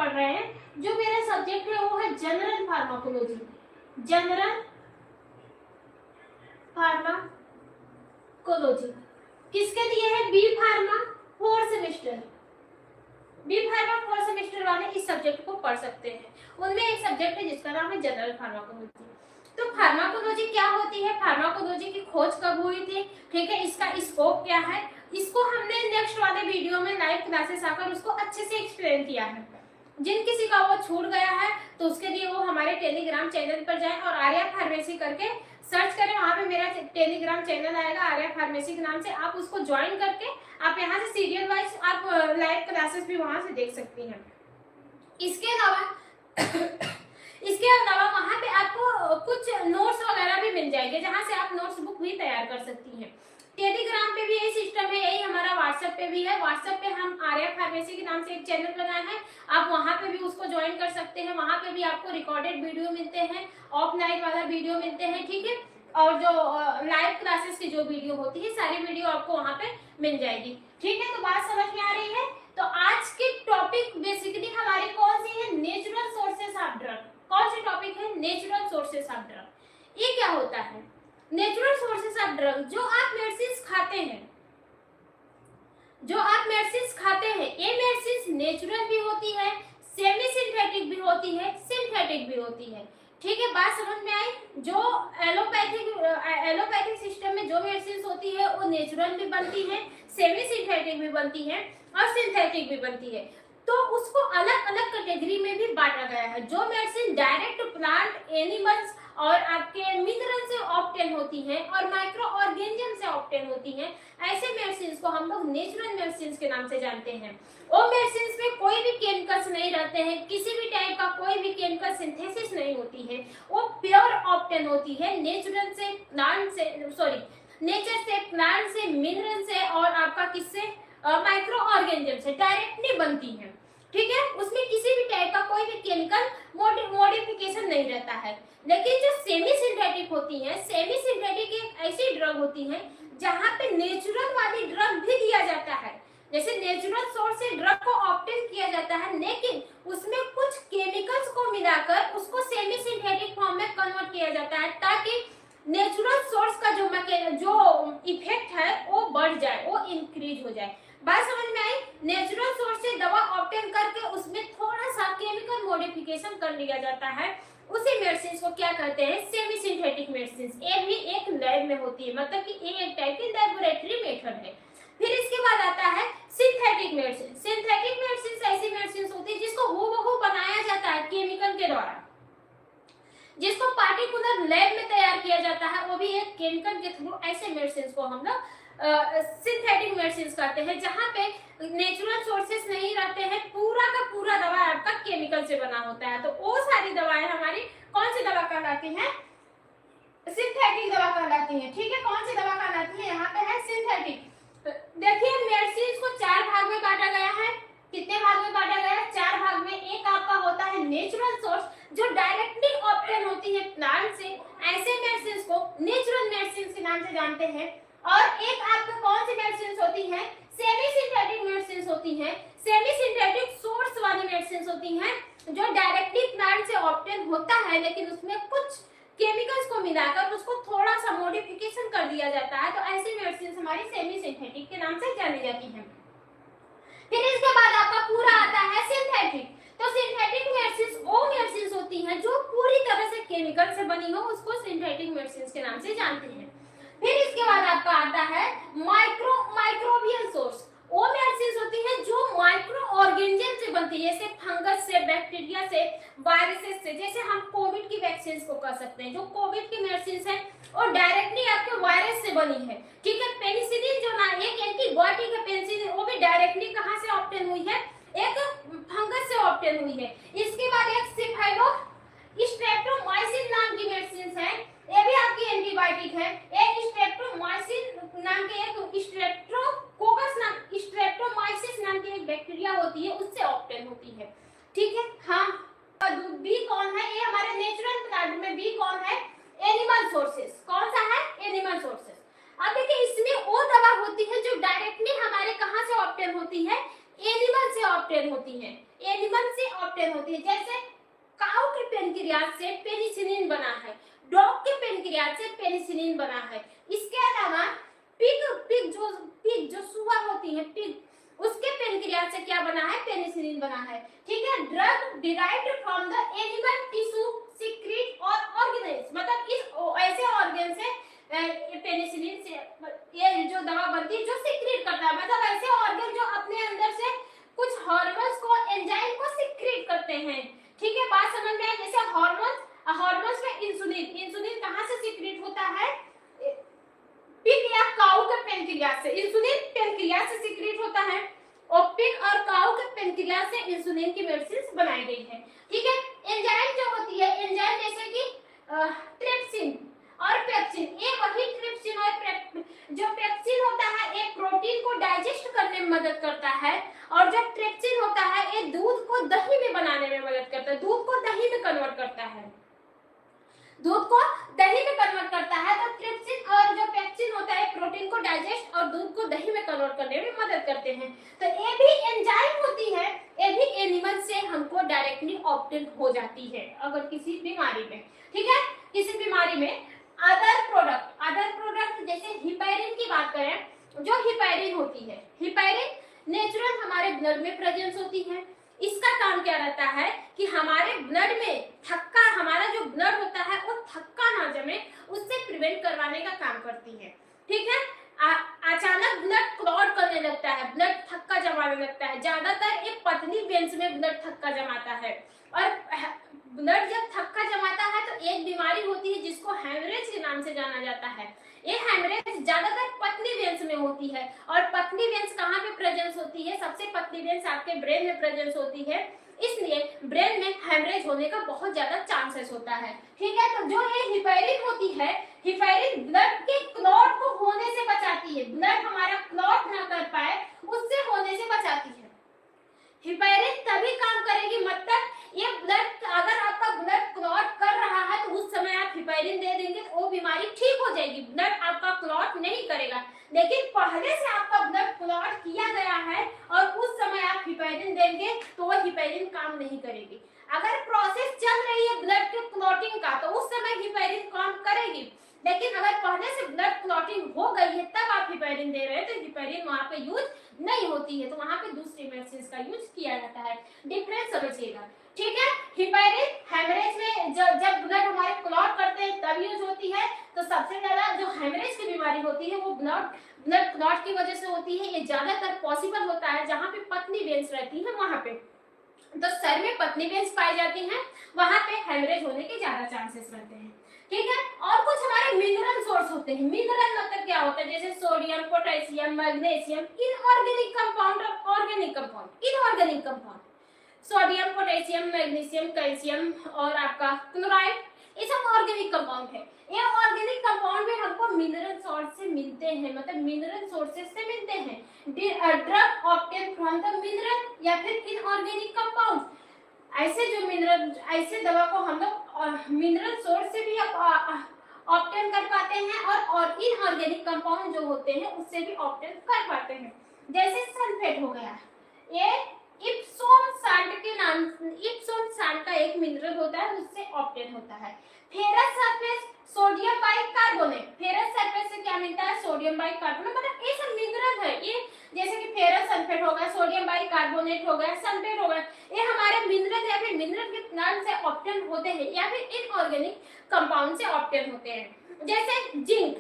पढ़ रहे हैं। जो मेरा सब्जेक्ट है वो है जनरल फार्माकोलॉजी। जनरल फार्माकोलॉजी किसके लिए है? B pharma 4 semester. B pharma 4 semester वाले इस सब्जेक्ट को पढ़ सकते हैं। उनमें एक सब्जेक्ट है जिसका नाम है जनरल फार्माकोलॉजी। तो फार्माकोलॉजी क्या होती है, फार्माकोलॉजी की खोज कब हुई थी, ठीक है, इसका स्कोप क्या है, इसको हमने नेक्स्ट वाले वीडियो में लाइव क्लासेस आकर उसको अच्छे से एक्सप्लेन किया है। जिन किसी का वो छूट गया है तो उसके लिए वो हमारे टेलीग्राम चैनल पर जाएं और आर्या फार्मेसी करके सर्च करें। वहां पे मेरा टेलीग्राम चैनल आएगा आर्या फार्मेसी के नाम से, आप उसको ज्वाइन करके आप यहाँ से सीरियल वाइज आप लाइव क्लासेस भी वहां से देख सकती हैं। इसके अलावा वहां पे आपको कुछ नोट्स वगैरह भी मिल जाएंगे जहां से आप नोट्स बुक भी तैयार कर सकती हैं। टेलीग्राम पे भी यही सिस्टम है, यही हमारा व्हाट्सएप पे भी है। व्हाट्सएप पे हम आर्या फार्मेसी के नाम से एक चैनल बनाया है, आप वहां पे भी उसको ज्वाइन कर सकते हैं। वहां पे भी आपको रिकॉर्डेड वीडियो मिलते हैं, ऑफलाइन वाला वीडियो मिलते हैं, ठीक है, और जो लाइव क्लासेस की जो वीडियो होती है सारी वीडियो आपको वहां पे मिल जाएगी, ठीक है। तो बात समझ में आ रही है? तो आज की टॉपिक बेसिकली हमारी कौन सी है? Natural sources of drug. कौन सी टॉपिक है? Natural sources of drug. ये क्या होता है नेचुरल सोर्सेस ऑफ ड्रग? जो आप मेडिसिन खाते हैं, ये मेडिसिन नेचुरल भी होती है, सेमी सिंथेटिक भी होती है, सिंथेटिक भी होती है, ठीक है। बात समझ में आई? जो एलोपैथिक सिस्टम में जो मेडिसिन होती है वो नेचुरल भी बनती है, सेमी सिंथेटिक भी बनती है और सिंथेटिक भी बनती है। तो उसको अलग अलग कैटेगरी में भी बांटा गया है। जो मेडिसिन डायरेक्ट प्लांट, एनिमल्स और आपके मिनरल से ऑब्टेन होती हैं और माइक्रो ऑर्गेनिज्म से ऑब्टेन होती हैं, ऐसे मेडिसिन को हम लोग नेचुरल मेडिसिन के नाम से जानते हैं। वो मेडिसिन में कोई भी केमिकल्स नहीं रहते हैं, किसी भी टाइप का कोई भी केमिकल सिंथेसिस नहीं होती है, वो प्योर ऑब्टेन होती है नेचुरल से, प्लांट से, सॉरी नेचर से, प्लांट से, मिनरल से और आपका किससे, माइक्रो ऑर्गेनिज्म से डायरेक्टली बनती है, ठीक है। उसमें किसी भी टाइप का कोई भी केमिकल मॉडिफिकेशन नहीं रहता है। लेकिन जो सेमी सिंथेटिक होती है, सेमी सिंथेटिक एक ऐसी ड्रग होती है जहां पे नेचुरल वाली ड्रग भी दिया जाता है। जैसे नेचुरल सोर्स से ड्रग को ऑब्टेन किया जाता है, लेकिन उसमें कुछ केमिकल्स को मिलाकर उसको सेमी सिंथेटिक फॉर्म में कन्वर्ट किया जाता है ताकि नेचुरल सोर्स का जो इफेक्ट है वो बढ़ जाए, वो इंक्रीज हो जाए। बात समझ में आई? नेचुरल सोर्स से दवा ऑब्टेन करके उसमें थोड़ा सा केमिकल मॉडिफिकेशन कर लिया जाता है, उसी मेडिसिन को क्या कहते हैं? Semi synthetic medicine. ये भी एक लैब में होती है, मतलब कि ये एक टाइप की लैबोरेटरी मेथड है। फिर इसके बाद आता है सिंथेटिक मेडिसिन। सिंथेटिक मेडिसिन ऐसी मेडिसिन होती है जिसको हूबहू बनाया जाता है केमिकल के द्वारा, जिसको पार्टिकुलर लैब में तैयार किया जाता है, वो भी एक केमिकल के थ्रू। ऐसे मेडिसिन को हम लोग सिंथेटिक मेडिसिन कहते हैं, जहां पे नेचुरल सोर्सेस नहीं रहते हैं, पूरा का पूरा दवा आपका केमिकल से बना होता है। तो वो सारी दवाएं हमारी कौन सी दवा कहलाती हैं? सिंथेटिक दवा कहलाती हैं, ठीक है। कौन सी दवा कहलाती है? यहाँ पे है सिंथेटिक। देखिए मेडिसिन को 4 भाग में बांटा गया है। कितने भाग में बांटा गया है? 4 भाग में। एक आपका होता है नेचुरल सोर्स जो डायरेक्टली ऑब्टेन होती है प्लांट से, ऐसे मेडिसिन को नेचुरल मेडिसिन के नाम से जानते हैं। और एक आपको कौन सी मेडिसिन होती है? सेमी सिंथेटिक मेडिसिन होती हैं। सेमी सिंथेटिक सोर्स वाली मेडिसिन होती हैं जो डायरेक्टली प्लांट से ऑब्टेन होता है, लेकिन उसमें कुछ केमिकल्स को मिलाकर उसको थोड़ा सा मॉडिफिकेशन कर दिया जाता है। तो ऐसी मेडिसिन हमारी सेमी सिंथेटिक के नाम से जानी जाती हैं। फिर इसके बाद आपका पूरा आता है सिंथेटिक। तो सिंथेटिक मेडिसिन वो मेडिसिन होती हैं जो पूरी तरह से केमिकल से बनी हो, उसको सिंथेटिक मेडिसिन के नाम से जानते हैं। फिर इसके बाद आपका आता है माइक्रोबियल सोर्स। वो मेडिसिन होती है जो माइक्रो ऑर्गेनिज्म से बनती है, जैसे फंगस से, बैक्टीरिया से, वायरसेस से। जैसे हम कोविड की वैक्सीन को कह सकते हैं, जो कोविड की मेडिसिन है और डायरेक्टली आपके वायरस से बनी है, ठीक है। पेनिसिलिन जो ना एक एंटीबायोटिक है पेनिसिलिन, वो भी डायरेक्टली कहां से ऑब्टेन हुई है? एक फंगस से ऑब्टेन हुई है। इसके बाद एक सिफाइलो स्ट्रेप्टोमाइसिन नाम की मेडिसिन है, ये भी आपकी एंटीबायोटिक है। एक स्ट्रेप्टोमाइसिन नाम के एक स्ट्रेप्टोमाइसिस नाम की एक बैक्टीरिया होती है, उससे ऑब्टेन होती है, ठीक है। हाँ, बी कौन है? ये हमारे नेचुरल प्लांट में बी कौन है? Animal sources. कौन सा है? Animal sources. अब देखिए इसमें वो दवा होती है जो डायरेक्टली हमारे कहां से ऑब्टेन होती है? एनिमल से ऑब्टेन होती है। एनिमल से ऑप्टेन होती है। जैसे काऊ के पेनक्रियाज से पेनिसिलिन बना है, डॉग के पेनक्रियाज से पेनिसिलिन बना है। इसके अलावा पिग जो सुअर होती है, पिग, उसके पेनक्रियाज से क्या बना है, पेनिसिलिन बना है। ठीक है, drug derived from the animal tissue secret और ऑर्गेनाइज, मतलब इस ऐसे ऑर्गन से पेनिसिलिन से ये जो दवा बनती है जो सीक्रेट करता है, मतलब ऐसे ऑर्गन जो अपने अंदर से कुछ हार्मोन्स को, एंजाइम को सीक्रेट करते हैं। ठीक है, बात समझ में आई। जैसे हार्मोन्स में इंसुलिन कहाँ से सीक्रेट होता है, पिग या काऊ के पेनक्रियाज से। इंसुलिन पेनक्रियाज से सीक्रेट होता है और पिग और काऊ के पेनक्रियाज से इंसुलिन की मेडिसिन बनाई गई है। ठीक है, एंजाइम जो होती है, एंजाइम जैसे कि ट्रिप्सिन और पेप्सिन, ये वही ट्रिप्सिन और जो पेप्सिन होता है एक प्रोटीन को डाइजेस्ट करने में मदद करता है, और जो ट्रिप्सिन होता है ये दूध को दही में बनाने में मदद करता है, दूध को दही में कन्वर्ट करता है, दूध को दही में कन्वर्ट करता है। तो ट्रिप्सिन और जो पेप्सिन होता है प्रोटीन को डाइजेस्ट और दूध को दही में कन्वर्ट करने में मदद करते हैं। तो ये भी एंजाइम होती है, ये भी एनिमल से हमको डायरेक्टली ऑब्टेन हो जाती है अगर किसी बीमारी में। ठीक है, किसी बीमारी में अदर प्रोडक्ट जैसे हिपैरिन की बात करें, जो हिपैरिन होती है, हिपैरिन नेचुरल हमारे ब्लड में प्रेजेंस होती है। इसका काम क्या रहता है कि हमारे ब्लड में थक्का, हमारा जो ब्लड होता है वो थक्का ना जमे, उससे प्रिवेंट करवाने का काम करती है। ठीक है, अचानक ब्लड क्लॉट करने लगता है, ब्लड थक्का जमाने लगता है, ज्यादातर एक पतली वेन्स में ब्लड थक्का जमाता है, और ब्लड जब थक्का जमाता है तो एक बीमारी होती है जिसको हेमरेज के नाम से जाना जाता है। ये हेमरेज ज्यादातर पतली वेन्स में होती है, और पतली वेन्स कहाँ पे प्रेजेंस होती है, सबसे पतली वेन्स आपके ब्रेन में प्रेजेंस होती है, इसलिए ब्रेन में हेमरेज होने का बहुत ज्यादा चांसेस होता है। ठीक है, तो जो ये हिपैरिन होती है, हिपैरिन ब्लड के क्लॉट को होने से बचाती है, ब्लड हमारा क्लॉट ना कर पाए उससे होने से बचाती है। हिपैरिन तभी काम करेगी, मतलब ये ब्लड, अगर आपका ब्लड क्लॉट कर रहा है तो उस समय आप हिपैरिन दे देंगे तो वो बीमारी ठीक हो जाएगी, ब्लड आपका क्लॉट नहीं करेगा। लेकिन पहले से आपका ब्लड क्लॉट किया गया है और उस समय आप हिपैरिन देंगे तो वो हिपैरिन काम नहीं करेगी। अगर प्रोसेस चल रही है ब्लड के क्लॉटिंग का तो उस समय हिपैरिन काम करेगी, लेकिन अगर पहले से ब्लड क्लॉटिंग हो गई है तब आप हिपैरिन दे रहे हैं तो हिपैरिन वहां पे यूज नहीं होती है, तो वहां पे दूसरी मेडिसिन का यूज किया जाता है। डिफरेंस समझिएगा। ठीक है, हिपैरिन हेमरेज में जब ब्लड हमारे क्लॉट करते हैं तब यूज होती है। तो सबसे ज्यादा जो हेमरेज की बीमारी होती है वो ब्लड क्लॉट की वजह से होती है। ये ज्यादातर पॉसिबल होता है जहाँ पे पतली वेन्स रहती है वहां पे, तो सर में पतली वेन्स पाई जाती हैं, वहां पे हेमरेज होने के ज्यादा चांसेस रहते हैं। ठीक है, और कुछ हमारे मिनरल सोर्स होते हैं। मिनरल मतलब क्या होता है, जैसे sodium, potassium, magnesium, inorganic compound और organic compound. Inorganic compound sodium, potassium, magnesium, calcium और आपका क्लोराइड, ये सब ऑर्गेनिक कंपाउंड है। ये ऑर्गेनिक कंपाउंड भी हमको मिनरल सोर्स से मिलते हैं, मतलब मिनरल सोर्सेज से मिलते हैं। Drug obtain from the mineral या फिर इनऑर्गेनिक कंपाउंड, ऐसे जो मिनरल, ऐसे दवा को हम लोग मिनरल सोर्स से भी ऑब्टेन कर पाते हैं और इनऑर्गेनिक कंपाउंड जो होते हैं उससे भी ऑब्टेन कर पाते हैं। जैसे सल्फेट हो गया, ये इप्सोम साल्ट के नाम, इप्सोम साल्ट का एक मिनरल होता है उससे ऑब्टेन होता है। Ferrous sulphate, sodium bicarbonate, ferrous sulphate से क्या मिलता है, सोडियम बाइकार्बोनेट, मतलब ये सब मिनरल है। ये जैसे कि फेरस सल्फेट हो गया, सोडियम बाइकार्बोनेट हो गया, सल्फेट हो गया, ये हमारे मिनरल या फिर मिनरल के प्लांट से ऑब्टेन होते हैं या फिर इनऑर्गेनिक कंपाउंड से ऑब्टेन होते हैं। जैसे जिंक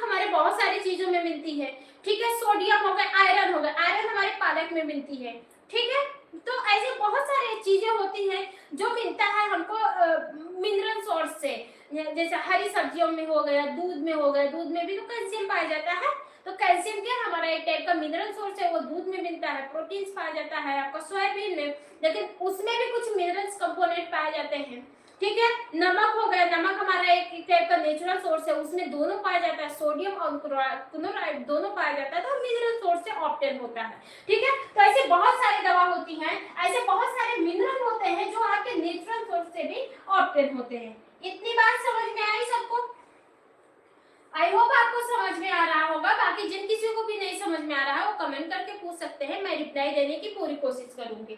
हमारे बहुत सारी चीजों में मिलती है। ठीक है, सोडियम हो गया, आयरन हो गया, आयरन हमारे पालक में मिलती है। ठीक है, तो ऐसे बहुत सारी चीजें होती हैं जो मिलता है हमको मिनरल सोर्स से। जैसे हरी सब्जियों में हो गया, दूध में हो गया, दूध में भी तो कैल्शियम पाया जाता है, तो कैल्शियम क्या हमारा एक टाइप का मिनरल सोर्स है, वो दूध में मिलता है। प्रोटीन्स पाया जाता है आपका सोयाबीन में, लेकिन उसमें भी कुछ मिनरल्स कंपोनेंट पाए जाते हैं। ठीक है, नमक हो गया, नमक हमारा एक टाइप का नेचुरल सोर्स है, उसमें दोनों पाया जाता है, सोडियम और क्लोराइड दोनों पाया जाता है, तो मिनरल सोर्स से ऑब्टेन होता है। ठीक है, तो ऐसे बहुत सारी दवा होती हैं, ऐसे बहुत सारे मिनरल होते हैं जो आपके नेचुरल सोर्स से भी ऑब्टेन होते हैं। इतनी बात समझ में आई सबको? आई होप आपको समझ में आ रहा होगा। बाकी जिन किसी को भी नहीं समझ में आ रहा है वो कमेंट करके पूछ सकते हैं, मैं रिप्लाई देने की पूरी कोशिश करूंगी।